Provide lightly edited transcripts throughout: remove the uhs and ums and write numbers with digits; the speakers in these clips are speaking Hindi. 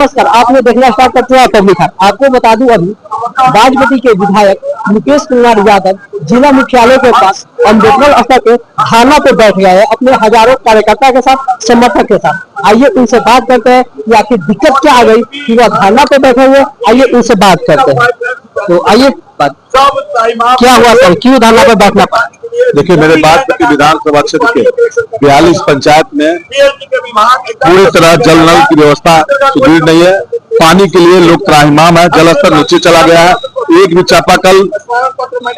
नमस्कार, आपने देखना स्टार्ट कर दिया पब्लिक है। आपको बता दूं अभी बाजपट्टी के विधायक मुकेश कुमार यादव जिला मुख्यालय के पास अम्बेडकर स्तर पे थाना पे बैठ गए हैं अपने हजारों कार्यकर्ता के साथ, समर्थक के साथ। आइए उनसे बात करते हैं कि आखिर दिक्कत क्या आ गई कि वह थाना पे बैठे हुए। आइए उनसे बात करते हैं। तो आइए क्या हुआ सर, क्यों थाना पे बैठना पड़ा? देखिए, मेरे बाजपट्टी विधानसभा क्षेत्र के 42 पंचायत में पूरी तरह जल नल की व्यवस्था सुदृढ़ नहीं है। पानी के लिए लोग त्राहिमाम है, जल स्तर नीचे चला गया है, एक भी चापाकल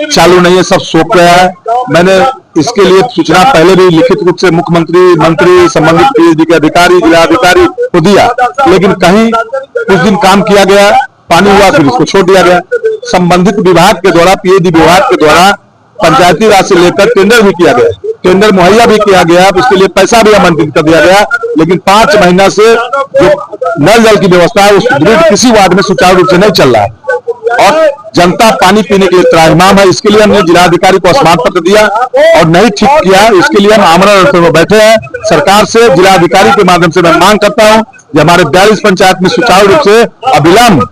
चालू नहीं है, सब सूख गया है। मैंने इसके लिए सूचना पहले भी लिखित रूप से मुख्यमंत्री, मंत्री, संबंधित पीएचडी के अधिकारी, जिलाधिकारी को दिया, लेकिन कहीं कुछ दिन काम किया गया, पानी हुआ, फिर इसको छोड़ दिया गया। संबंधित विभाग के द्वारा, पीएचडी विभाग के द्वारा पंचायती राज से लेकर टेंडर भी किया गया, टेंडर मुहैया भी किया गया, उसके लिए पैसा भी आवंटित कर दिया गया, लेकिन 5 महीना से जो नल जल की व्यवस्था है उस ग्रिड किसी वार्ड में सुचारू रूप से नहीं चल रहा है और जनता पानी पीने के लिए त्राहिमाम है। इसके लिए हमने जिलाधिकारी को स्मारक पत्र दिया और नहीं ठीक किया, इसके लिए हम आमरण अनशन में बैठे हैं। सरकार से जिलाधिकारी के माध्यम से मैं मांग करता हूं कि हमारे 42 पंचायत में सुचारू रूप से अविलंब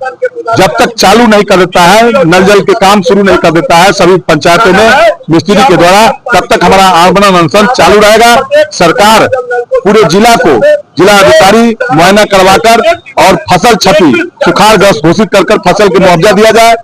जब तक चालू नहीं कर देता है, नल जल के काम शुरू नहीं कर देता है सभी पंचायतों में मिस्त्री के द्वारा, तब तक हमारा आमरण अनशन चालू रहेगा। सरकार पूरे जिला को जिलाधिकारी मुआयना करवाकर और फसल क्षति सुखाड़ग्रस्त घोषित कर फसल के मुआवजा दिया जाए।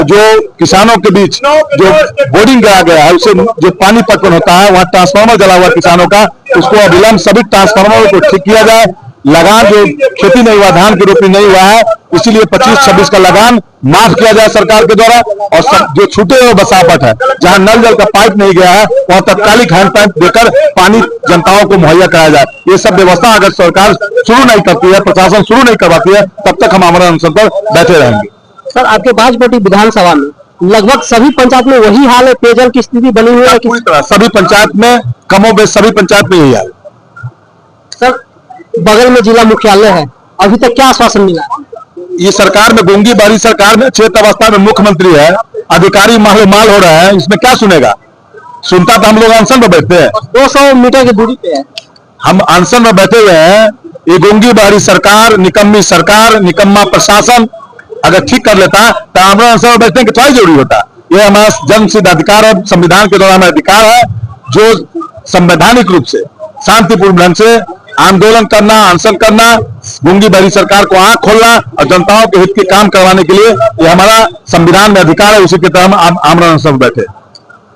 जो किसानों के बीच जो बोर्डिंग कराया गया है, उसे जो पानी पटवन होता है, वहाँ ट्रांसफार्मर जला हुआ किसानों का, उसको अविलंब सभी ट्रांसफार्मरों को ठीक किया जाए। लगान जो खेती नहीं हुआ, धान की रोपनी नहीं हुआ है, इसीलिए 25-26 का लगान माफ किया जाए सरकार के द्वारा। और सब जो छूटे हुए बसावट है, जहां नल जल का पाइप नहीं गया है, वहां तत्कालिक हैंड पाइप देकर पानी जनताओं को मुहैया कराया जाए। ये सब व्यवस्था अगर सरकार शुरू नहीं करती है, प्रशासन शुरू नहीं करवाती है, तब तक हम आमरण अनशन पर बैठे रहेंगे। सर, आपके बाजपट्टी विधानसभा में लगभग सभी पंचायत में वही हाल है, पेयजल की स्थिति बनी हुई है? पूरी तरह सभी पंचायत में, कमोबेश सभी पंचायत में यही हाल। सर, बगल में जिला मुख्यालय है, अभी तक क्या आश्वासन मिला? ये सरकार में गूंगी बारी सरकार में क्षेत्र अवस्था में मुख्यमंत्री है, अधिकारी माल हो रहा है, इसमें क्या सुनेगा? सुनता तो हम लोग अनशन में बैठते हैं, 200 मीटर की दूरी पे है, हम अनशन में बैठे हुए हैं। ये गूंगी बारी सरकार, निकम्मी सरकार, निकम्मा प्रशासन अगर ठीक कर लेता तो आमरण अनशन में बैठने की थोड़ा जरूरी होता। ये हमारा जन्म सिद्ध अधिकार है, संविधान के द्वारा हमारा अधिकार है, जो संवैधानिक रूप से शांतिपूर्ण ढंग से आंदोलन करना, अनशन करना, गूंगी बारी सरकार को आंख खोलना और जनताओं के हित के काम करवाने के लिए ये हमारा संविधान में अधिकार है। उसी के तहत हम आमरण अनशन में बैठे।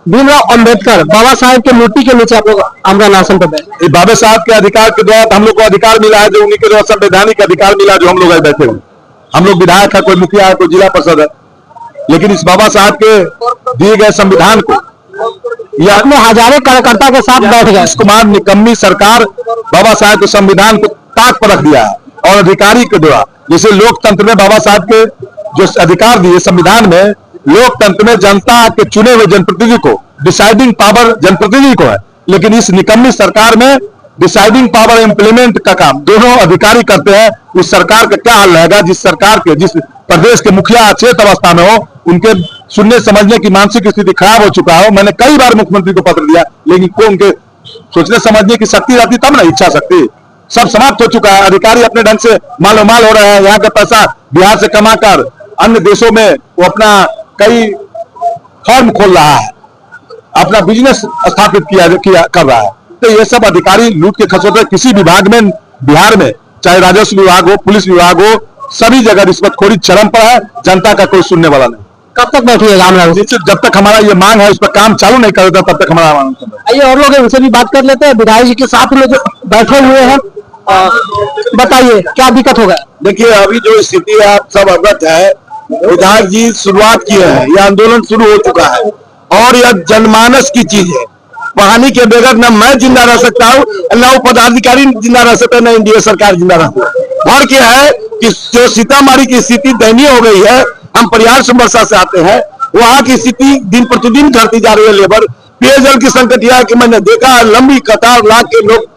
भीमराव अंबेडकर बाबा साहेब के मूर्ति के नीचे आप लोग आमरण अनशन पर बैठे। बाबा साहब के अधिकार के द्वारा हम लोग को अधिकार मिला है, जो उन्हीं के द्वारा संवैधानिक अधिकार मिला, जो हम लोग बैठे हुए। हम लोग विधायक है, कोई मुखिया है, कोई जिला परिषद है, लेकिन इस बाबा साहब के दिए गए संविधान को ये अपने हजारों कार्यकर्ता के साथ बैठ गए। कुमार निकम्मी सरकार बाबा साहब के संविधान को ताक पर रख दिया है और अधिकारी के द्वारा, जैसे लोकतंत्र में बाबा साहब के जो अधिकार दिए संविधान में, लोकतंत्र में जनता के चुने हुए जनप्रतिनिधि को डिसाइडिंग पावर जनप्रतिनिधि को है, लेकिन इस निकम्मी सरकार में डिसाइडिंग पावर इम्प्लीमेंट का काम दोनों अधिकारी करते हैं। उस सरकार का क्या हाल रहेगा? जिस सरकार के, जिस प्रदेश के मुखिया अचेत अवस्था में हो, उनके सुनने समझने की मानसिक स्थिति खराब हो चुका हो। मैंने कई बार मुख्यमंत्री को पत्र दिया, लेकिन को उनके सोचने समझने की शक्ति रहती तब ना, इच्छा शक्ति सब समाप्त हो चुका है। अधिकारी अपने ढंग से मालोमाल हो रहे हैं, यहाँ का पैसा बिहार से कमाकर अन्य देशों में वो अपना कई फर्म खोल रहा है, अपना बिजनेस स्थापित कर रहा है। तो ये सब अधिकारी लूट के खसोटे किसी विभाग में, बिहार में चाहे राजस्व विभाग हो, पुलिस विभाग हो, सभी जगह रिश्वतखोरी चरम पर है। जनता का कोई सुनने वाला नहीं। कब तक बैठिएगा? जब तक हमारा ये मांग है, उस पर काम चालू नहीं कर देता, तब तक हमारा मांग। आइए और लोग उनसे भी बात कर लेते हैं। विधायक जी के साथ में जो बैठे हुए हैं, बताइए क्या दिक्कत होगा? देखिए, अभी जो स्थिति है आप सब अवगत है। विधायक जी शुरुआत किए हैं, यह आंदोलन शुरू हो चुका है और यह जनमानस की चीज है। पानी के बगैर न मैं जिंदा रह सकता हूँ, न वो पदाधिकारी जिंदा रह सकता है, न एनडीए सरकार जिंदा रहती है। और क्या है कि जो सीतामढ़ी की स्थिति दयनीय हो गई है, हम परिहार समरसा से आते हैं, वहां की स्थिति दिन प्रतिदिन घटती जा रही है। लेबर पेयजल की संकट यह है कि मैंने देखा है लंबी कतार लाख के लोग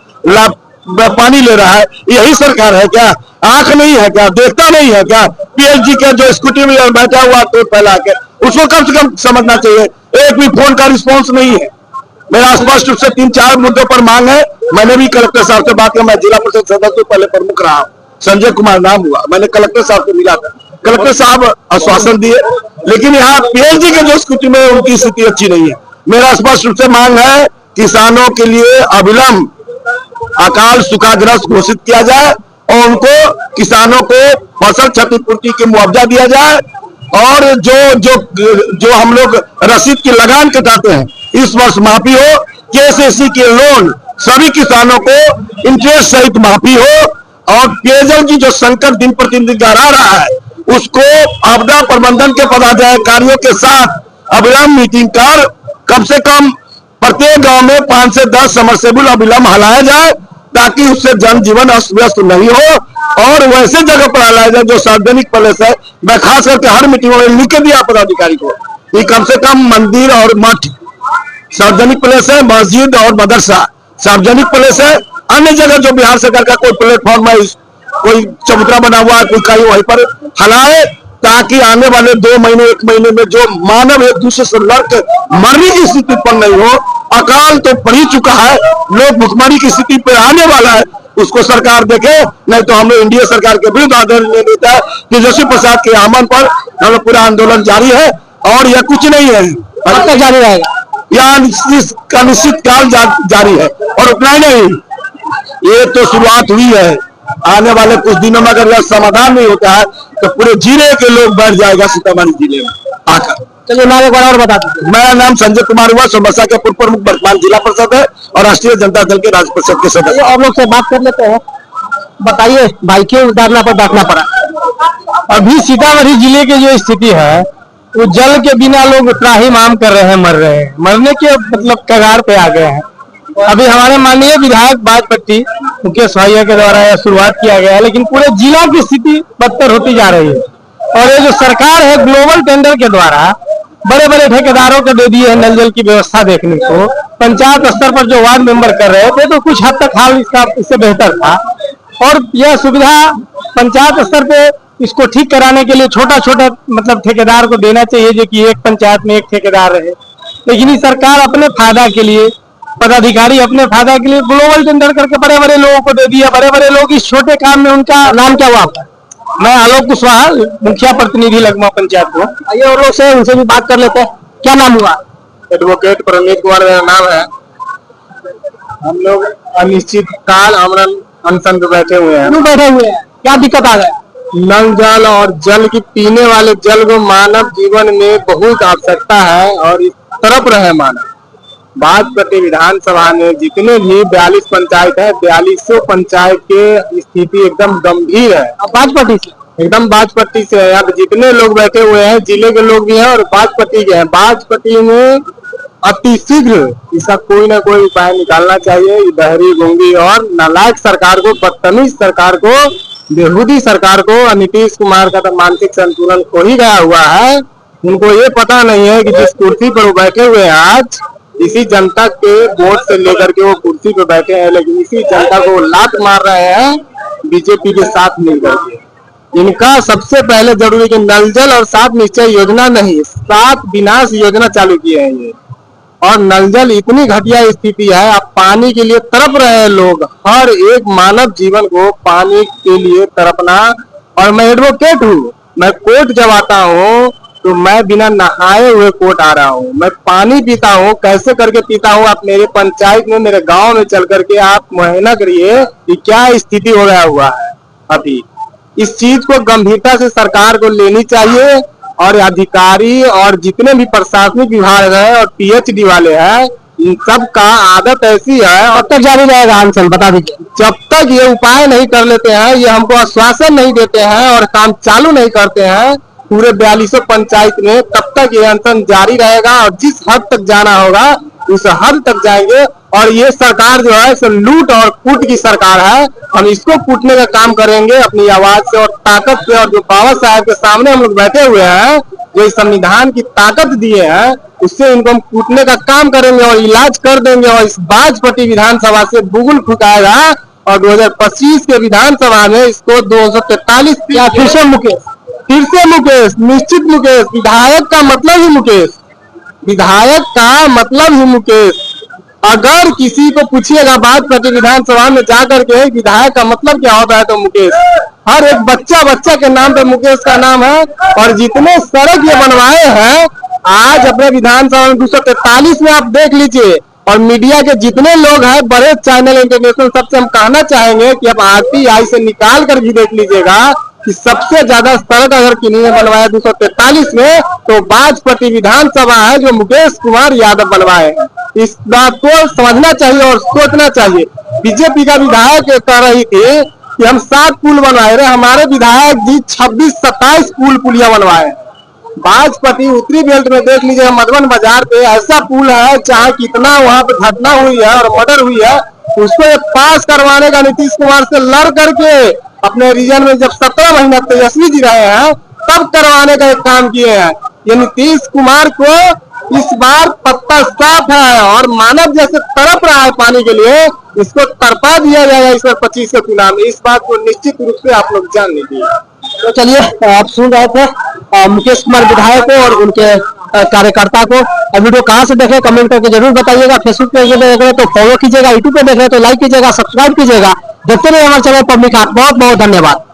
पानी ले रहा है। यही सरकार है क्या? आंख नहीं है क्या? देखता नहीं है क्या? पीएचडी के जो स्कूटी में बैठा हुआ तो फैला के, उसको कम से कम समझना चाहिए। एक भी फोन का रिस्पॉन्स नहीं है। मेरा स्पष्ट रूप से 3-4 मुद्दों पर मांग है। मैंने भी कलेक्टर साहब से बात की, मैं जिला परिषद सदस्य पहले प्रमुख रहा हूँ, संजय कुमार नाम हुआ, मैंने कलेक्टर साहब को मिला था, कलेक्टर साहब आश्वासन दिए, लेकिन यहाँ पीएचडी के जो स्थिति में उनकी स्थिति अच्छी नहीं है। मेरा स्पष्ट रूप से मांग है किसानों के लिए अविलंब अकाल सूखाग्रस्त घोषित किया जाए और उनको किसानों को फसल क्षतिपूर्ति की मुआवजा दिया जाए और जो जो जो हम लोग रसीद की लगान कटाते हैं इस वर्ष माफी हो, केसीसी के लोन सभी किसानों को इंटरेस्ट सहित माफी हो और पेयजल की जो संकट दिन प्रतिदिन गहरा रहा है उसको आपदा प्रबंधन के पदाधिकारियों के साथ अविलंब मीटिंग कर कम से कम प्रत्येक गांव में 5 से 10 समरसेबुल अविलंब हलाया जाए ताकि उससे जनजीवन अस्त व्यस्त नहीं हो और वैसे जगह पर हलाया जाए जो सार्वजनिक प्लेस है। मैं खास करके हर मीटिंग में लिख के दिया पदाधिकारी को कि कम से कम मंदिर और मठ सार्वजनिक प्लेस है, मस्जिद और मदरसा सार्वजनिक प्लेस है। अन्य जगह जो बिहार सरकार का कोई प्लेटफॉर्म है, कोई चबूतरा बना हुआ है, कोई कहीं वहीं पर हलाए ताकि आने वाले 2 महीने 1 महीने में जो मानव एक दूसरे से लड़कर मरने की स्थिति उत्पन्न नहीं हो। अकाल तो पड़ ही चुका है, लोग भुखमरी की स्थिति पर आने वाला है, उसको सरकार देखे, नहीं तो हम लोग एनडीए सरकार के विरुद्ध आंदोलन ले लेता है। तेजस्वी प्रसाद के आह्वान पर हम लोग पूरा आंदोलन जारी है और यह कुछ नहीं है, जारी रहेगा, यह अनिश्चित काल जारी है और उतना ही नहीं, ये तो शुरुआत हुई है। आने वाले कुछ दिनों में अगर यह समाधान नहीं होता है तो पूरे जिले के लोग बढ़ जाएगा सीतामढ़ी जिले में आकर। चलिए नाम एक बार और बता दीजिए। मेरा नाम संजय कुमार हुआ, सोमबरसा के पूर्व प्रमुख वर्तमान जिला परिषद है और राष्ट्रीय जनता दल के राज्य परिषद के सदस्य। और लोग से बात कर लेते हैं, बताइए भाई क्यों धरना पर बैठना पड़ा? अभी सीतामढ़ी जिले की जो स्थिति है वो जल के बिना लोग त्राहिमाम कर रहे हैं, मर रहे हैं, मरने के मतलब कगार पे आ गए हैं। अभी हमारे माननीय विधायक बाजपट्टी मुकेश भैया के द्वारा यह शुरुआत किया गया है, लेकिन पूरे जिला की स्थिति बदतर होती जा रही है। और ये जो सरकार है ग्लोबल टेंडर के द्वारा बड़े बड़े ठेकेदारों को दे दिए हैं नल जल की व्यवस्था देखने को। पंचायत स्तर पर जो वार्ड मेंबर कर रहे थे तो कुछ हद तक हाल इससे बेहतर था और यह सुविधा पंचायत स्तर पे इसको ठीक कराने के लिए छोटा छोटा मतलब ठेकेदार को देना चाहिए जो कि एक पंचायत में एक ठेकेदार रहे। लेकिन ये सरकार अपने फायदा के लिए, पदाधिकारी अपने फायदा के लिए ग्लोबल टेंडर करके बड़े बड़े लोगों को दे दिया। बड़े बड़े लोग इस छोटे काम में, उनका नाम क्या हुआ आपका? मैं आलोक कुशवाहा, मुखिया प्रतिनिधि लगमा पंचायत को। आइए और लोग से उनसे भी बात कर लेते हैं। क्या नाम हुआ? एडवोकेट परमीत कुमार मेरा नाम है। हम लोग अनिश्चित काल अनशन पे बैठे हुए हैं। क्यों बैठे हुए हैं? क्या दिक्कत आ गया? नल जल और जल की पीने वाले जल को मानव जीवन में बहुत आवश्यकता है और इस तरफ रहे मानव। बाजपट्टी विधानसभा में जितने भी 42 पंचायत है, 42 पंचायत के स्थिति एकदम गंभीर है। बाजपट्टी से एकदम बाजपट्टी से है। यहाँ पे जितने लोग बैठे हुए हैं जिले के लोग भी हैं और बाजपट्टी के हैं। बाजपट्टी में अतिशीघ्र इसका कोई ना कोई उपाय निकालना चाहिए। बहरी गूंगी और नालायक सरकार को, बदतमीज सरकार को, बेहूदी सरकार को, नीतीश कुमार का तो मानसिक संतुलन खो ही गया हुआ है। उनको ये पता नहीं है कि जिस कुर्सी पर वो बैठे हुए हैं आज, इसी जनता के वोट से लेकर के वो कुर्सी पे बैठे हैं, लेकिन इसी जनता को लात मार रहे हैं बीजेपी के साथ मिलकर के। इनका सबसे पहले जरूरी कि नल जल और 7 निश्चय योजना नहीं, 7 विनाश योजना चालू किए हैं ये। और नल जल इतनी घटिया स्थिति है, अब पानी के लिए तड़प रहे हैं लोग। हर एक मानव जीवन को पानी के लिए तड़पना। और मैं एडवोकेट हूँ, मैं कोर्ट जब आता हूँ तो मैं बिना नहाए हुए कोर्ट आ रहा हूँ। मैं पानी पीता हूँ, कैसे करके पीता हूँ आप मेरे पंचायत में, मेरे गांव में चल करके आप मुआयना करिए कि क्या स्थिति हो गया हुआ है। अभी इस चीज को गंभीरता से सरकार को लेनी चाहिए और अधिकारी और जितने भी प्रशासनिक विभाग है और पीएचडी वाले हैं, इन सब का आदत ऐसी है। कब तक जारी रहेगा अनशन, बता दीजिए? जब तक ये उपाय नहीं कर लेते हैं, ये हमको आश्वासन नहीं देते हैं और काम चालू नहीं करते हैं पूरे 42 पंचायत में, तब तक ये अनशन जारी रहेगा। और जिस हद तक जाना होगा उस हद तक जाएंगे। और ये सरकार जो है सो लूट और कूट की सरकार है। हम इसको कूटने का काम करेंगे अपनी आवाज से और ताकत से। और जो बाबा साहब के सामने हम लोग बैठे हुए हैं, जो इस संविधान की ताकत दिए हैं, उससे इनको हम कूटने का काम करेंगे और इलाज कर देंगे। और इस बाजपट्टी विधानसभा से बुगुल फुकाएगा और 2025 के विधानसभा में इसको 243 फिर से मुकेश, निश्चित मुकेश। विधायक का मतलब ही मुकेश, विधायक का मतलब ही मुकेश। अगर किसी को पूछिएगा बाजपट्टी विधानसभा में जाकर के विधायक का मतलब क्या होता है तो मुकेश, हर एक बच्चा के नाम पे मुकेश का नाम है। और जितने सड़क ये बनवाए हैं आज अपने विधानसभा में 243 में आप देख लीजिए। और मीडिया के जितने लोग हैं, बड़े चैनल इंटरनेशनल, सबसे हम कहना चाहेंगे कि अब RTI से निकाल कर भी देख लीजिएगा कि सबसे ज्यादा सड़क अगर किन्हीं ने बनवाया 243 में तो बाजपट्टी विधानसभा है जो मुकेश कुमार यादव बनवाए। इस बात को समझना चाहिए और सोचना चाहिए। बीजेपी का विधायक कह रही थी कि हम 7 पुल बनवाए रहे, हमारे विधायक जी 26-27 पुलिया बनवाए। बाजपट्टी उत्तरी बेल्ट में देख लीजिए, मधुबन बाजार पे ऐसा पुल है जहाँ कितना वहां पे घटना हुई है और मर्डर हुई है, उसको पास करवाने का नीतीश कुमार से लड़ करके अपने रीजन में जब 17 महीना तेजस्वी जी रहे हैं तब करवाने का एक काम किए हैं। ये नीतीश कुमार को इस बार पत्ता साफ है और मानव जैसे तड़प रहा है पानी के लिए, इसको तड़पा दिया जाएगा इस बार 25 के चुनाव में। इस बात को निश्चित रूप से आप लोग जान लीजिए। तो चलिए, आप सुन रहे थे मुकेश कुमार विधायक को और उनके कार्यकर्ता को। वीडियो कहाँ से देखे कमेंट करके जरूर बताइएगा। फेसबुक पे देख रहे तो फॉलो कीजिएगा, यूट्यूब पे देख रहे तो लाइक कीजिएगा, सब्सक्राइब कीजिएगा। देखते रहिए हमारे चैनल पब्लिक हाट। बहुत बहुत धन्यवाद।